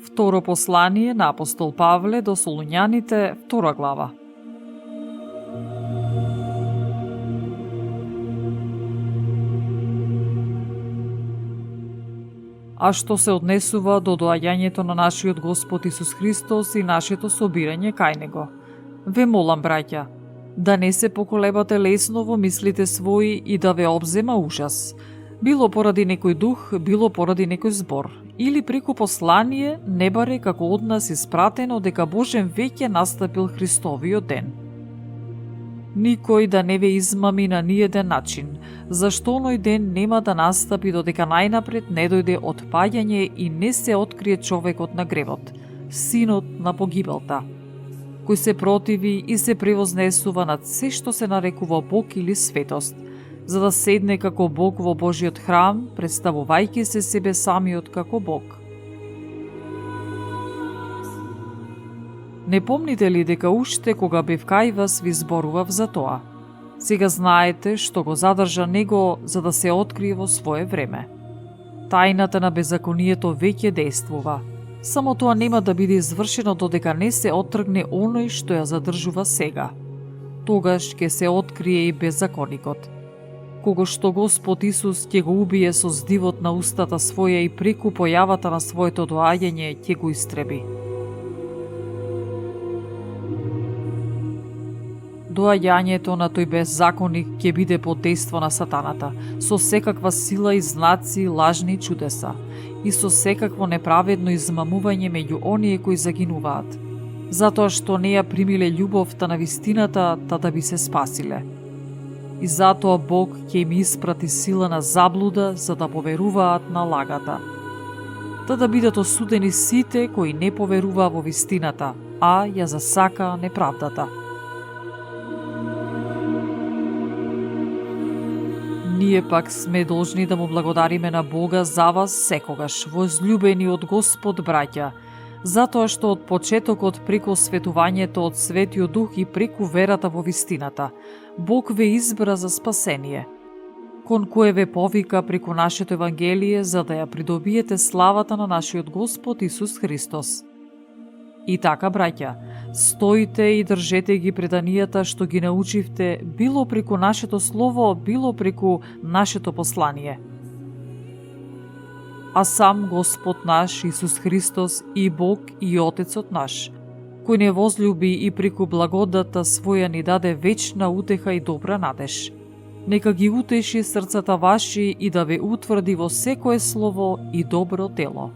Второ послание на апостол Павле до Солуњаните, 2 глава. А што се однесува до доаѓањето на нашиот Господ Исус Христос и нашето собирање кај Него, ве молам, браќа, да не се поколебате лесно во мислите своји и да ве обзема ужас, било поради некој дух, било поради некој збор, или преку послание, не баре како од нас испратено дека Божен веќе настапил Христовиот ден. Никој да не ве измами на ниеден начин, зашто оној ден нема да настапи додека најнапред не дојде отпаѓање и не се открие човекот на гревот, синот на погибелта, кој се противи и се превознесува над се што се нарекува Бог или светост, за да седне како Бог во Божиот храм, представувајќи се себе самиот како Бог. Не помните ли дека уште кога бев кај вас ви зборував за тоа? Сега знаете што го задржа него за да се открие во свое време. Тајната на беззаконието веќе действува. Само тоа нема да биде извршено додека не се оттргне оној што ја задржува сега. Тогаш ќе се открие и беззаконикот. Кого што Господ Исус ќе го убие со здивот на устата своја и преку појавата на своето доаѓање ќе го истреби. Доаѓањето на тој беззаконик ќе биде под дејство на сатаната, со секаква сила и знаци, лажни чудеса, и со секакво неправедно измамување меѓу оние кои загинуваат, затоа што не ја примиле љубовта на вистината, та да би се спасиле. И затоа Бог ќе им испрати сила на заблуда за да поверуваат на лагата, та да бидат осудени сите кои не поверуваа во вистината, а ја засака неправдата. Ние пак сме должни да му благодариме на Бога за вас секогаш, возлюбени од Господ браќа, затоа што од почетокот преку светувањето од Светиот Дух и преку верата во вистината, Бог ве избра за спасение, кон кое ве повика преку нашето Евангелие за да ја придобиете славата на нашиот Господ Исус Христос. И така, браќа, стоите и држете ги преданијата што ги научивте, било преку нашето слово, било преку нашето послание. А сам Господ наш Исус Христос и Бог и Отецот наш, кој не возлюби и преку благодата своја ни даде вечна утеха и добра надеж, нека ги утеши срцата ваши и да ве утврди во секое слово и добро дело.